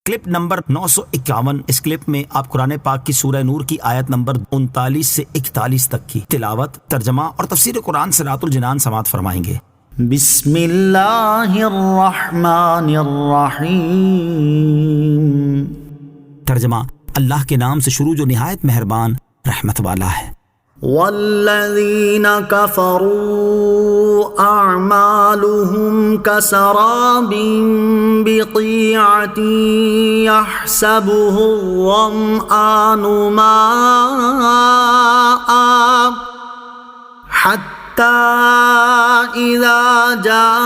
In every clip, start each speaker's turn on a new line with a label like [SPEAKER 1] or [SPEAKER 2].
[SPEAKER 1] Clip number 951۔ اس clip میں آپ قرآن پاک کی سورہ نور کی آیت نمبر 39 سے 41 تک کی تلاوت، ترجمہ اور تفسیر قرآن صراط الجنان سماعت فرمائیں گے۔
[SPEAKER 2] بسم اللہ الرحمن الرحیم۔
[SPEAKER 1] ترجمہ، اللہ کے نام سے شروع جو نہایت مہربان رحمت والا ہے۔
[SPEAKER 2] والذین کفروا اعمالهم کسراب بقیعة یحسبه الظمآن ماء حتی اذا جاءه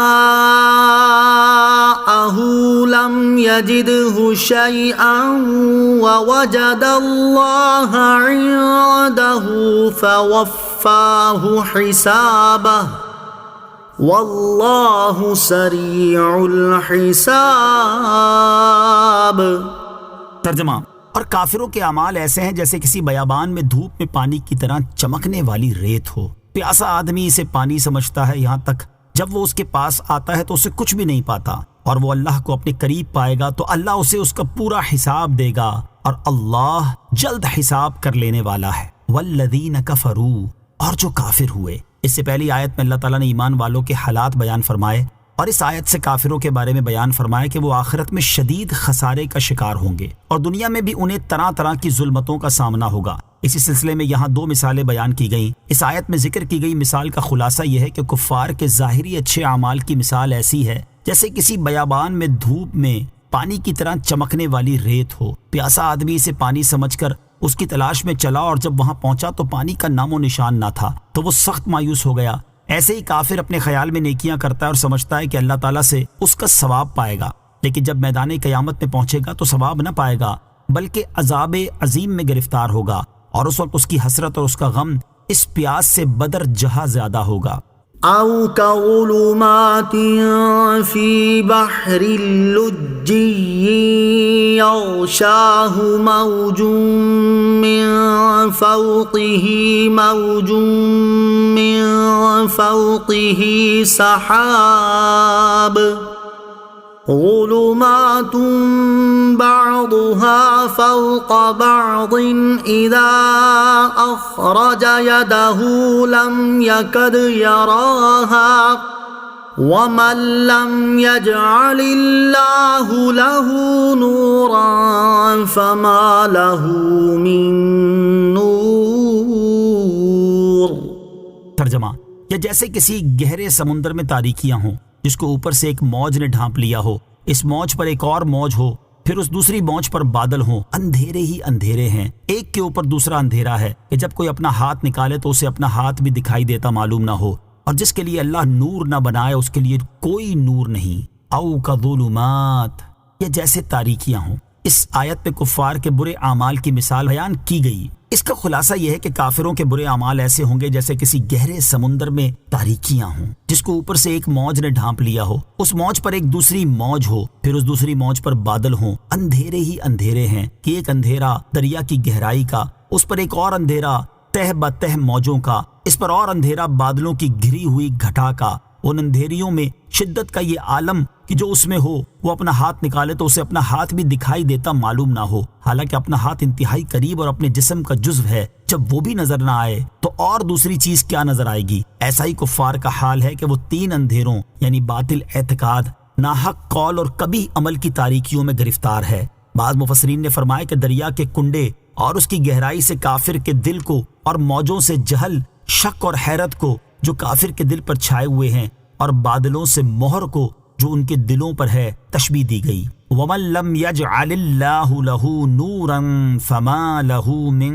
[SPEAKER 2] لم يجده شيئا ووجد الله عنده فوفاه حسابه والله سريع الحساب۔
[SPEAKER 1] ترجمہ، اور کافروں کے اعمال ایسے ہیں جیسے کسی بیابان میں دھوپ میں پانی کی طرح چمکنے والی ریت ہو۔ پیاسا آدمی اسے پانی سمجھتا ہے، یہاں تک جب وہ اس کے پاس آتا ہے تو اسے کچھ بھی نہیں پاتا، اور وہ اللہ کو اپنے قریب پائے گا تو اللہ اسے اس کا پورا حساب دے گا، اور اللہ جلد حساب کر لینے والا ہے۔ والذین کفروا، اور جو کافر ہوئے۔ اس سے پہلی آیت میں اللہ تعالیٰ نے ایمان والوں کے حالات بیان فرمائے، اور اس آیت سے کافروں کے بارے میں بیان فرمایا کہ وہ آخرت میں شدید خسارے کا شکار ہوں گے، اور دنیا میں بھی انہیں طرح طرح کی ظلمتوں کا سامنا ہوگا۔ اسی سلسلے میں یہاں دو مثالیں بیان کی گئیں۔ اس آیت میں ذکر کی گئی مثال کا خلاصہ یہ ہے کہ کفار کے ظاہری اچھے اعمال کی مثال ایسی ہے جیسے کسی بیابان میں دھوپ میں پانی کی طرح چمکنے والی ریت ہو۔ پیاسا آدمی اسے پانی سمجھ کر اس کی تلاش میں چلا، اور جب وہاں پہنچا تو پانی کا نام و نشان نہ تھا، تو وہ سخت مایوس ہو گیا۔ ایسے ہی کافر اپنے خیال میں نیکیاں کرتا ہے اور سمجھتا ہے کہ اللہ تعالیٰ سے اس کا ثواب پائے گا، لیکن جب میدان قیامت میں پہنچے گا تو ثواب نہ پائے گا بلکہ عذاب عظیم میں گرفتار ہوگا، اور اس وقت اس کی حسرت اور اس کا غم اس پیاس سے بدر جہاں زیادہ ہوگا۔
[SPEAKER 2] او كظلمات في بحر اللجي يغشاه موج من فوقه موج من فوقه سحاب ظلمات بعضها فوق بعض إذا أخرج يده لم يكد يراها ومن لم يجعل الله له نورا فما له من نور۔
[SPEAKER 1] ترجمہ، یا جیسے کسی گہرے سمندر میں تاریکیاں ہوں جس کو اوپر سے ایک موج نے ڈھانپ لیا ہو، اس موج پر ایک اور موج ہو، پھر اس دوسری موج پر بادل ہوں، اندھیرے ہی اندھیرے ہیں، ایک کے اوپر دوسرا اندھیرا ہے کہ جب کوئی اپنا ہاتھ نکالے تو اسے اپنا ہاتھ بھی دکھائی دیتا معلوم نہ ہو، اور جس کے لیے اللہ نور نہ بنائے اس کے لیے کوئی نور نہیں۔ او کظلمات، یا جیسے تاریکیاں ہوں۔ اس آیت میں کفار کے برے اعمال کی مثال بیان کی گئی۔ اس کا خلاصہ یہ ہے کہ کافروں کے برے اعمال ایسے ہوں گے جیسے کسی گہرے سمندر میں تاریکیاں ہوں جس کو اوپر سے ایک موج نے ڈھانپ لیا ہو، اس موج پر ایک دوسری موج ہو، پھر اس دوسری موج پر بادل ہوں، اندھیرے ہی اندھیرے ہیں کہ ایک اندھیرا دریا کی گہرائی کا، اس پر ایک اور اندھیرا تہ بتہ موجوں کا، اس پر اور اندھیرا بادلوں کی گھری ہوئی گھٹا کا۔ ان اندھیریوں میں شدت کا یہ عالم کہ جو اس میں ہو وہ اپنا ہاتھ نکالے تو اسے اپنا ہاتھ بھی دکھائی دیتا معلوم نہ ہو، حالانکہ اپنا ہاتھ انتہائی قریب اور اپنے جسم کا جزو ہے۔ جب وہ بھی نظر نہ آئے تو اور دوسری چیز کیا نظر آئے گی؟ ایسا ہی کفار کا حال ہے کہ وہ تین اندھیروں یعنی باطل اعتقاد، ناحق قول اور کبھی عمل کی تاریکیوں میں گرفتار ہے۔ بعض مفسرین نے فرمایا کہ دریا کے کنڈے اور اس کی گہرائی سے کافر کے دل کو، اور موجوں سے جہل، شک اور حیرت کو جو کافر کے دل پر چھائے ہوئے ہیں، اور بادلوں سے مہر کو جو ان کے دلوں پر ہے، تشبیہ دی گئی۔ وَمَن لَّمْ يَجْعَلِ اللَّهُ لَهُ نُورًا فَمَا لَهُ مِن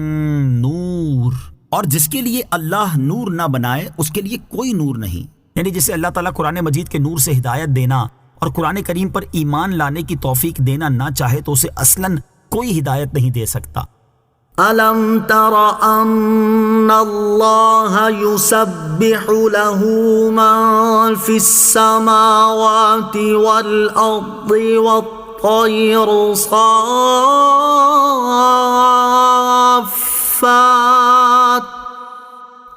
[SPEAKER 1] نُور، اور جس کے لیے اللہ نور نہ بنائے اس کے لیے کوئی نور نہیں، یعنی جسے اللہ تعالیٰ قرآن مجید کے نور سے ہدایت دینا اور قرآن کریم پر ایمان لانے کی توفیق دینا نہ چاہے تو اسے اصلاً کوئی ہدایت نہیں دے سکتا۔
[SPEAKER 2] أَلَمْ تَرَ أَنَّ اللَّهَ يُسَبِّحُ لَهُ مَن فِي السَّمَاوَاتِ وَالْأَرْضِ وَالطَّيْرُ صَافَّاتٍ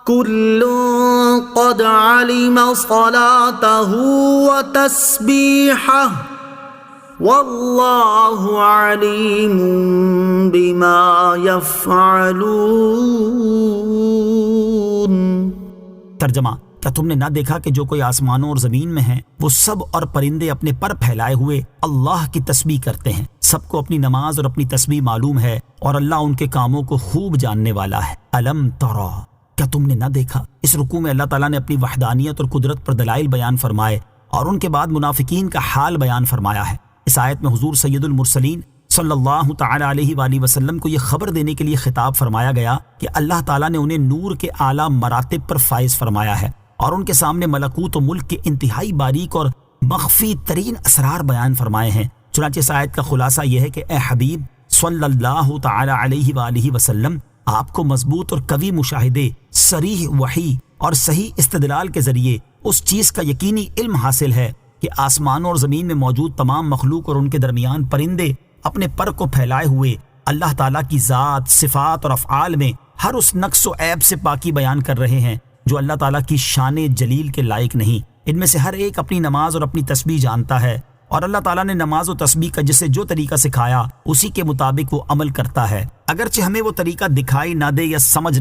[SPEAKER 2] كُلٌّ قَدْ عَلِمَ صَلَاتَهُ وَتَسْبِيحَهُ واللہ علیم بما یفعلون۔
[SPEAKER 1] ترجمہ: کیا تم نے نہ دیکھا کہ جو کوئی آسمانوں اور زمین میں ہیں وہ سب اور پرندے اپنے پر پھیلائے ہوئے اللہ کی تسبیح کرتے ہیں، سب کو اپنی نماز اور اپنی تسبیح معلوم ہے اور اللہ ان کے کاموں کو خوب جاننے والا ہے۔ الم ترا، کیا تم نے نہ دیکھا؟ اس رکوع میں اللہ تعالیٰ نے اپنی وحدانیت اور قدرت پر دلائل بیان فرمائے اور ان کے بعد منافقین کا حال بیان فرمایا ہے۔ اس آیت میں حضور سید المرسلین صلی اللہ تعالی علیہ وآلہ وسلم کو یہ خبر دینے کے لیے خطاب فرمایا گیا کہ اللہ تعالیٰ نے انہیں نور کے اعلیٰ مراتب پر فائز فرمایا ہے اور ان کے سامنے ملکوت و ملک کے انتہائی باریک اور مخفی ترین اسرار بیان فرمائے ہیں۔ چنانچہ اس آیت کا خلاصہ یہ ہے کہ اے حبیب صلی اللہ تعالی علیہ وآلہ وسلم، آپ کو مضبوط اور قوی مشاہدے، صریح وحی اور صحیح استدلال کے ذریعے اس چیز کا یقینی علم حاصل ہے کہ آسمانوں اور زمین میں موجود تمام مخلوق اور ان کے درمیان پرندے اپنے پر کو پھیلائے ہوئے اللہ تعالیٰ کی ذات، صفات اور افعال میں ہر اس نقص و عیب سے پاکی بیان کر رہے ہیں جو اللہ تعالیٰ کی شان جلیل کے لائق نہیں۔ ان میں سے ہر ایک اپنی نماز اور اپنی تسبیح جانتا ہے اور اللہ تعالیٰ نے نماز و تسبیح کا جسے جو طریقہ سکھایا اسی کے مطابق وہ عمل کرتا ہے، اگرچہ ہمیں وہ طریقہ دکھائی نہ دے یا سمجھ